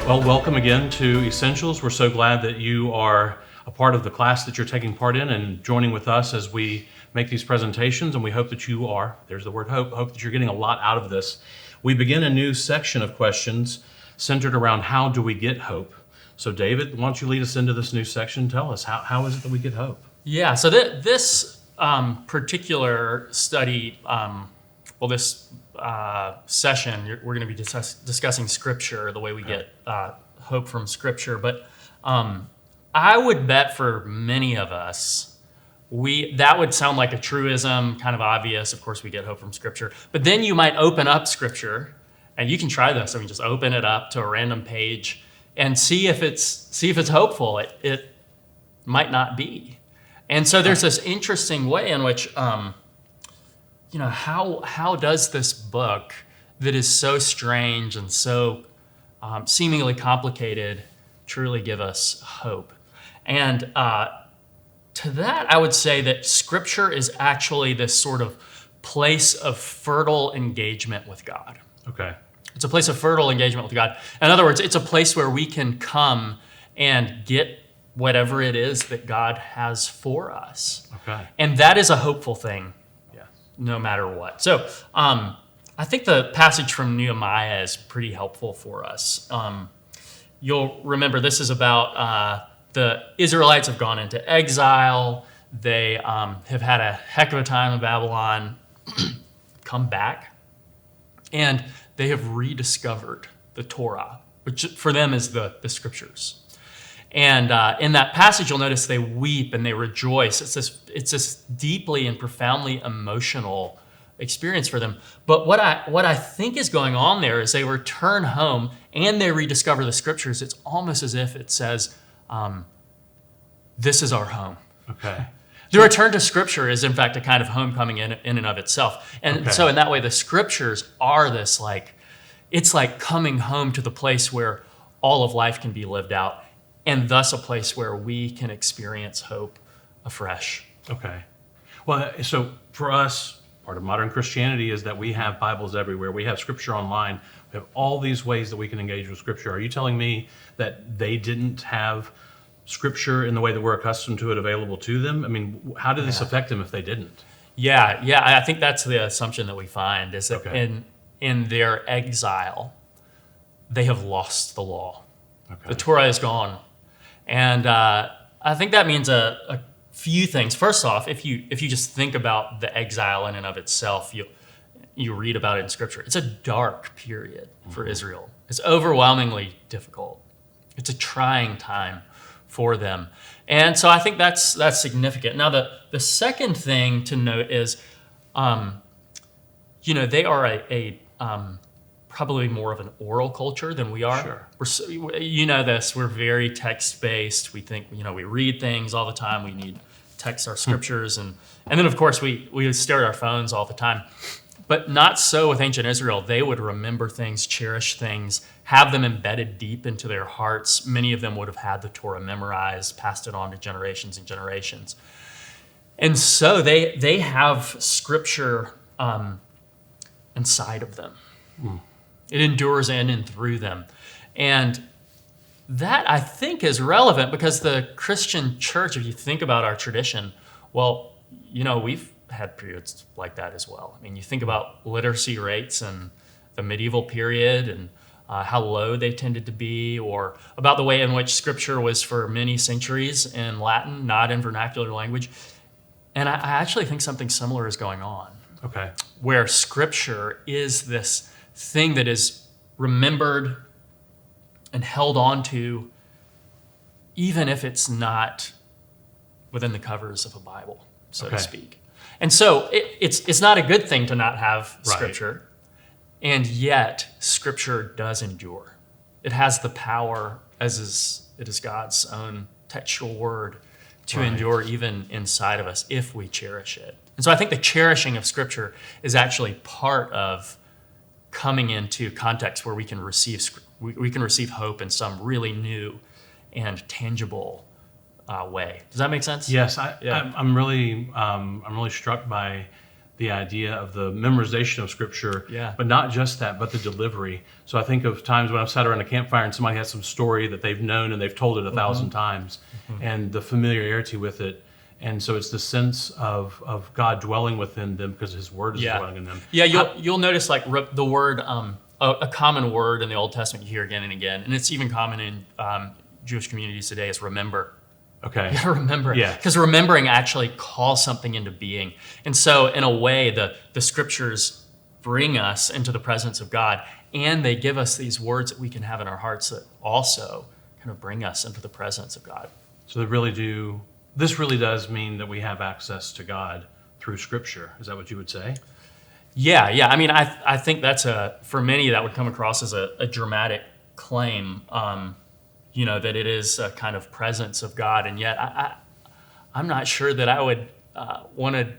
Well, welcome again to Essentials. We're so glad that you are a part of the class that you're taking part in and joining with us as we make these presentations, and we hope that you are, there's the word hope that you're getting a lot out of this. We begin a new section of questions centered around how do we get hope. So David, why don't you lead us into this new section? Tell us, how is it that we get hope? Yeah, so this particular study, this session, we're going to be discussing Scripture, the way we get hope from Scripture. But I would bet for many of us, that would sound like a truism, kind of obvious. Of course, we get hope from Scripture. But then you might open up Scripture, and you can try this. I mean, just open it up to a random page and see if it's hopeful. It might not be. And so there's this interesting way in which, how does this book that is so strange and so seemingly complicated truly give us hope? And to that, I would say that Scripture is actually this sort of place of fertile engagement with God. Okay. It's a place of fertile engagement with God. In other words, it's a place where we can come and get whatever it is that God has for us. Okay. And that is a hopeful thing, no matter what. So I think the passage from Nehemiah is pretty helpful for us. You'll remember this is about the Israelites have gone into exile. They have had a heck of a time in Babylon, come back, and they have rediscovered the Torah, which for them is the Scriptures. And in that passage, you'll notice they weep and they rejoice. It's this deeply and profoundly emotional experience for them. But what I think is going on there is they return home and they rediscover the Scriptures. It's almost as if it says, this is our home. Okay. The return to Scripture is, in fact, a kind of homecoming in and of itself. And so in that way, the Scriptures are this it's like coming home to the place where all of life can be lived out, and thus a place where we can experience hope afresh. Okay. Well, so for us, part of modern Christianity is that we have Bibles everywhere. We have Scripture online. We have all these ways that we can engage with Scripture. Are you telling me that they didn't have Scripture in the way that we're accustomed to it available to them? I mean, how did this affect them if they didn't? Yeah. I think that's the assumption that we find is that in their exile, they have lost the law. Okay. The Torah is gone. And I think that means a few things. First off, if you just think about the exile in and of itself, you read about it in Scripture. It's a dark period for Israel. It's overwhelmingly difficult. It's a trying time for them. And so I think that's significant. Now, the second thing to note is, they are a probably more of an oral culture than we are. Sure. You know this, we're very text-based. We think, we read things all the time. We need text our Scriptures. And then, of course, we stare at our phones all the time. But not so with ancient Israel. They would remember things, cherish things, have them embedded deep into their hearts. Many of them would have had the Torah memorized, passed it on to generations and generations. And so they have Scripture inside of them. It endures in and through them. And that, I think, is relevant because the Christian church, if you think about our tradition, we've had periods like that as well. I mean, you think about literacy rates in the medieval period and how low they tended to be, or about the way in which Scripture was for many centuries in Latin, not in vernacular language. And I actually think something similar is going on. Okay. Where Scripture is this thing that is remembered and held on to, even if it's not within the covers of a Bible, so to speak. And so it's not a good thing to not have Scripture, and yet Scripture does endure. It has the power, it is God's own textual word, to endure even inside of us if we cherish it. And so I think the cherishing of Scripture is actually part of coming into context where we can receive hope in some really new and tangible way. Does that make sense? Yes, I'm really struck by the idea of the memorization of Scripture, Yeah. but not just that, but the delivery. So I think of times when I've sat around a campfire and somebody has some story that they've known and they've told it 1,000 times, and the familiarity with it. And so it's the sense of God dwelling within them because His Word is dwelling in them. Yeah, you'll notice like the word, a common word in the Old Testament you hear again and again, and it's even common in Jewish communities today, is remember. Okay. You gotta remember. Yeah. Because remembering actually calls something into being. And so in a way, the scriptures bring us into the presence of God, and they give us these words that we can have in our hearts that also kind of bring us into the presence of God. So this really does mean that we have access to God through Scripture. Is that what you would say? Yeah. I mean, I think that's for many that would come across as a dramatic claim, that it is a kind of presence of God. And yet I'm not sure that I would want to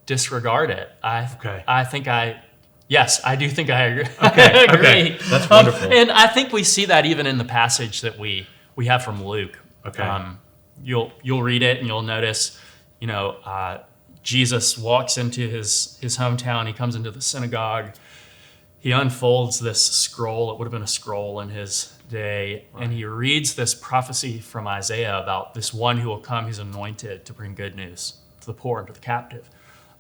disregard it. I do think I agree. Okay. agree. Okay. That's wonderful. And I think we see that even in the passage that we have from Luke. Okay. You'll read it and you'll notice, Jesus walks into his hometown. He comes into the synagogue. He unfolds this scroll. It would have been a scroll in his day. Right. And he reads this prophecy from Isaiah about this one who will come, who's anointed to bring good news to the poor and to the captive.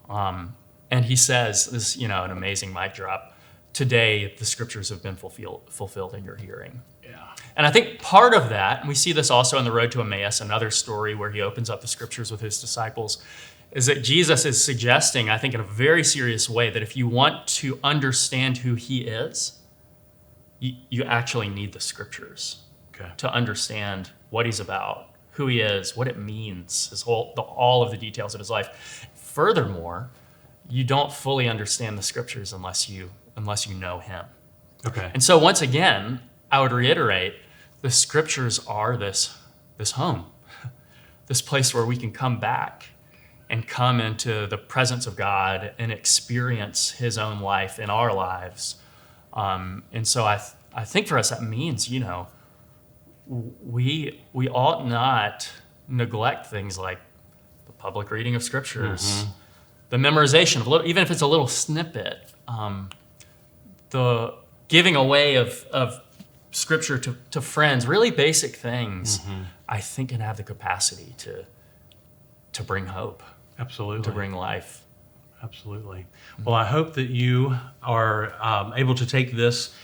And he says this, an amazing mic drop. Today, the scriptures have been fulfilled in your hearing. Yeah. And I think part of that, and we see this also on the road to Emmaus, another story where he opens up the scriptures with his disciples, is that Jesus is suggesting, I think in a very serious way, that if you want to understand who he is, you actually need the scriptures to understand what he's about, who he is, what it means, all of the details of his life. Furthermore, you don't fully understand the scriptures unless you know him. Okay. And so once again, I would reiterate, the scriptures are this home, this place where we can come back and come into the presence of God and experience his own life in our lives. And so I think for us that means, we ought not neglect things like the public reading of scriptures, the memorization of even if it's a little snippet, the giving away of scripture to friends, really basic things, I think can have the capacity to bring hope. Absolutely. To bring life. Absolutely. Well, I hope that you are able to take this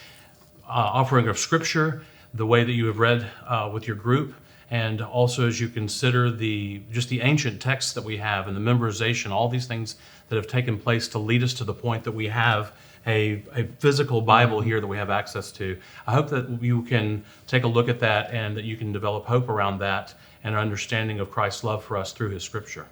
offering of Scripture the way that you have read with your group, and also as you consider the ancient texts that we have and the memorization, all these things that have taken place to lead us to the point that we have a physical Bible here that we have access to. I hope that you can take a look at that and that you can develop hope around that and an understanding of Christ's love for us through his Scripture.